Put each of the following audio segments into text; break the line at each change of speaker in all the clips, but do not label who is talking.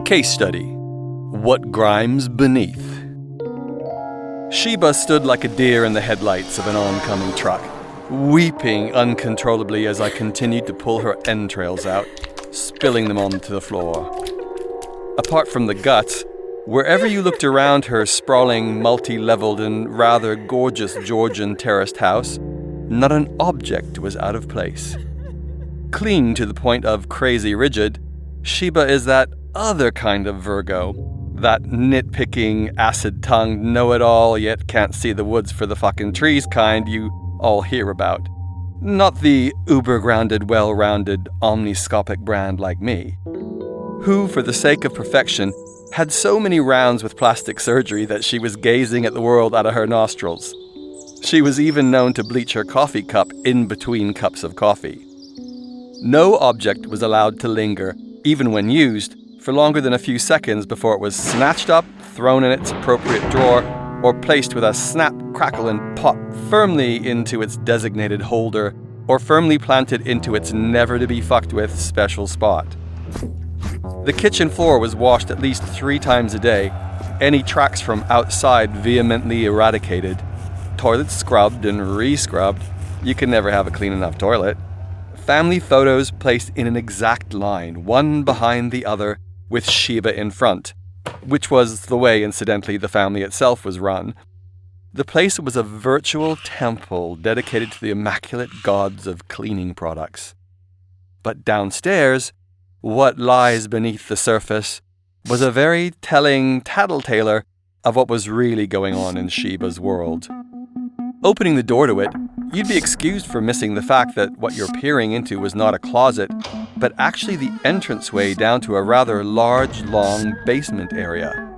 Case study: What grimes beneath. Sheba stood like a deer in the headlights of an oncoming truck, weeping uncontrollably as I continued to pull her entrails out, spilling them onto the floor. Apart from the guts, wherever you looked around her sprawling, multi-leveled and rather gorgeous Georgian terraced house, not an object was out of place. Clean to the point of crazy rigid, Sheba is that other kind of Virgo, that nitpicking, acid-tongued, know-it-all yet can't see the woods for the fucking trees kind you all hear about. Not the uber-grounded, well-rounded, omniscopic brand like me, who, for the sake of perfection, had so many rounds with plastic surgery that she was gazing at the world out of her nostrils. She was even known to bleach her coffee cup in between cups of coffee. No object was allowed to linger, even when used, for longer than a few seconds before it was snatched up, thrown in its appropriate drawer, or placed with a snap, crackle, and pop firmly into its designated holder, or firmly planted into its never-to-be-fucked-with special spot. The kitchen floor was washed at least 3 times a day, any tracks from outside vehemently eradicated, toilets scrubbed and re-scrubbed. You can never have a clean enough toilet. Family photos placed in an exact line, one behind the other, with Sheba in front, which was the way, incidentally, the family itself was run. The place was a virtual temple dedicated to the immaculate gods of cleaning products. But downstairs, what lies beneath the surface was a very telling tattletailer of what was really going on in Sheba's world. Opening the door to it, you'd be excused for missing the fact that what you're peering into was not a closet, but actually the entranceway down to a rather large, long basement area.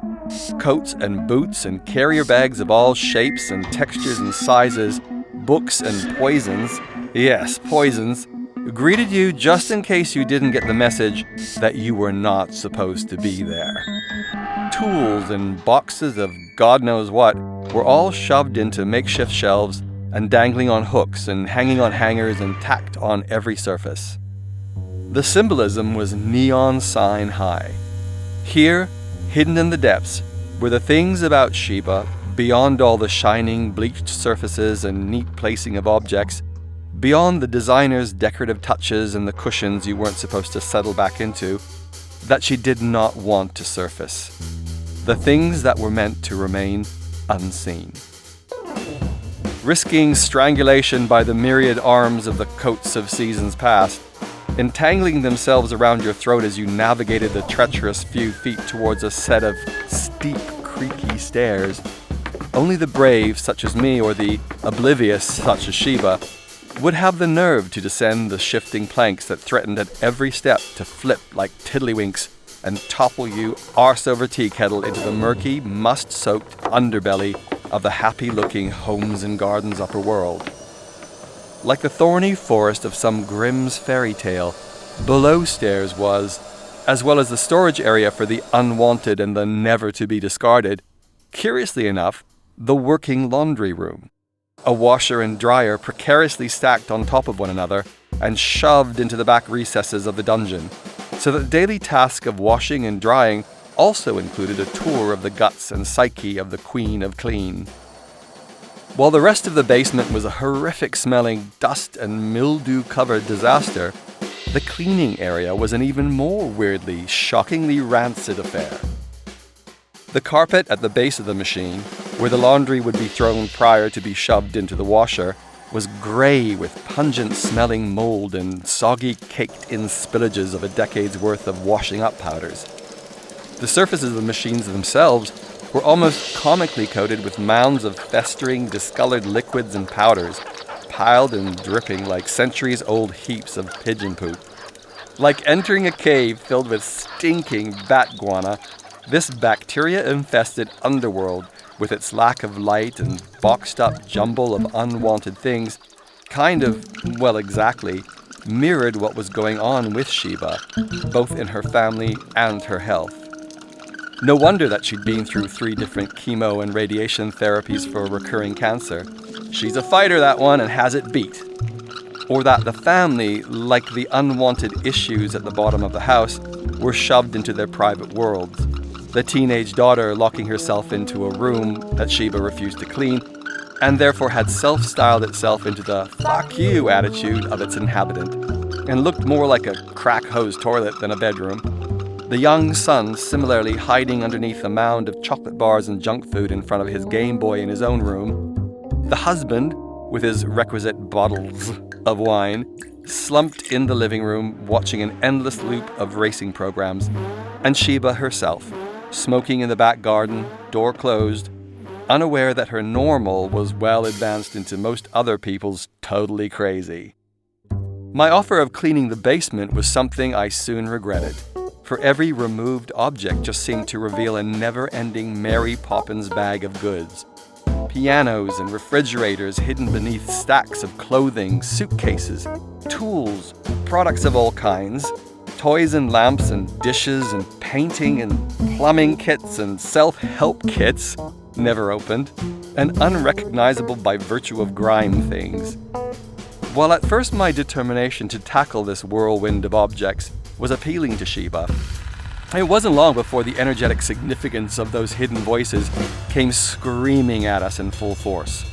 Coats and boots and carrier bags of all shapes and textures and sizes, books and poisons, yes, poisons, greeted you just in case you didn't get the message that you were not supposed to be there. Tools and boxes of God knows what were all shoved into makeshift shelves and dangling on hooks and hanging on hangers and tacked on every surface. The symbolism was neon sign high. Here, hidden in the depths, were the things about Sheba, beyond all the shining, bleached surfaces and neat placing of objects, beyond the designer's decorative touches and the cushions you weren't supposed to settle back into, that she did not want to surface. The things that were meant to remain unseen. Risking strangulation by the myriad arms of the coats of seasons past, entangling themselves around your throat as you navigated the treacherous few feet towards a set of steep, creaky stairs, only the brave, such as me, or the oblivious, such as Sheba, would have the nerve to descend the shifting planks that threatened at every step to flip like tiddlywinks and topple you arse over tea kettle into the murky, must-soaked underbelly of the happy-looking homes and gardens upper world. Like the thorny forest of some Grimm's fairy tale, below stairs was, as well as the storage area for the unwanted and the never-to-be-discarded, curiously enough, the working laundry room. A washer and dryer precariously stacked on top of one another and shoved into the back recesses of the dungeon, so that the daily task of washing and drying also included a tour of the guts and psyche of the Queen of Clean. While the rest of the basement was a horrific-smelling, dust and mildew-covered disaster, the cleaning area was an even more weirdly, shockingly rancid affair. The carpet at the base of the machine, where the laundry would be thrown prior to be shoved into the washer, was grey with pungent-smelling mold and soggy, caked-in spillages of a decade's worth of washing-up powders. The surfaces of the machines themselves were almost comically coated with mounds of festering, discolored liquids and powders, piled and dripping like centuries-old heaps of pigeon poop. Like entering a cave filled with stinking bat guana, this bacteria-infested underworld, with its lack of light and boxed-up jumble of unwanted things, exactly, mirrored what was going on with Sheba, both in her family and her health. No wonder that she'd been through 3 different chemo and radiation therapies for recurring cancer. She's a fighter, that one, and has it beat. Or that the family, like the unwanted issues at the bottom of the house, were shoved into their private worlds. The teenage daughter locking herself into a room that Sheba refused to clean, and therefore had self-styled itself into the "fuck you" attitude of its inhabitant, and looked more like a crack hose toilet than a bedroom. The young son similarly hiding underneath a mound of chocolate bars and junk food in front of his Game Boy in his own room. The husband, with his requisite bottles of wine, slumped in the living room watching an endless loop of racing programs, and Sheba herself, smoking in the back garden, door closed, unaware that her normal was well advanced into most other people's totally crazy. My offer of cleaning the basement was something I soon regretted, for every removed object just seemed to reveal a never-ending Mary Poppins bag of goods. Pianos and refrigerators hidden beneath stacks of clothing, suitcases, tools, products of all kinds, toys and lamps and dishes and painting and plumbing kits and self-help kits, never opened, and unrecognizable by virtue of grime things. While at first my determination to tackle this whirlwind of objects was appealing to Sheba, it wasn't long before the energetic significance of those hidden voices came screaming at us in full force.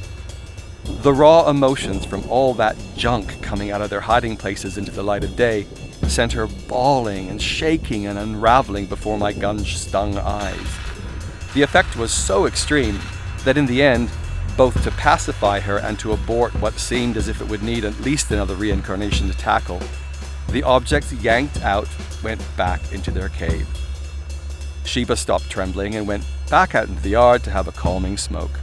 The raw emotions from all that junk coming out of their hiding places into the light of day sent her bawling and shaking and unraveling before my gun-stung eyes. The effect was so extreme that in the end, both to pacify her and to abort what seemed as if it would need at least another reincarnation to tackle, the objects yanked out went back into their cave. Sheba stopped trembling and went back out into the yard to have a calming smoke.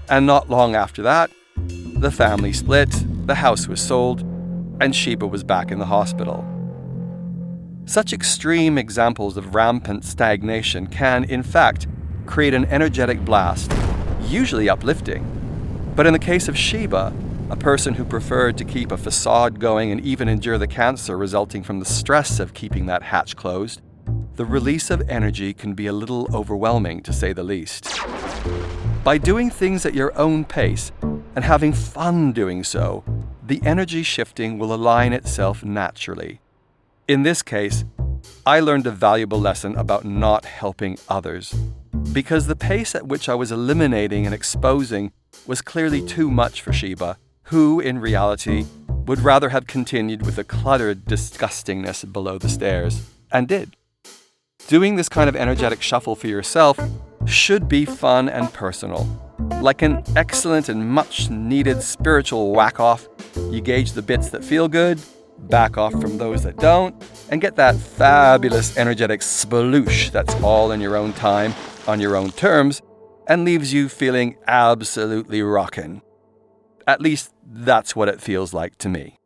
And not long after that, the family split, the house was sold, and Sheba was back in the hospital. Such extreme examples of rampant stagnation can, in fact, create an energetic blast, usually uplifting. But in the case of Sheba, a person who preferred to keep a facade going and even endure the cancer resulting from the stress of keeping that hatch closed, the release of energy can be a little overwhelming, to say the least. By doing things at your own pace and having fun doing so, the energy shifting will align itself naturally. In this case, I learned a valuable lesson about not helping others, because the pace at which I was eliminating and exposing was clearly too much for Sheba, who, in reality, would rather have continued with the cluttered disgustingness below the stairs, and did. Doing this kind of energetic shuffle for yourself should be fun and personal. Like an excellent and much-needed spiritual whack-off, you gauge the bits that feel good, back off from those that don't, and get that fabulous energetic sploosh that's all in your own time, on your own terms, and leaves you feeling absolutely rockin'. At least, that's what it feels like to me.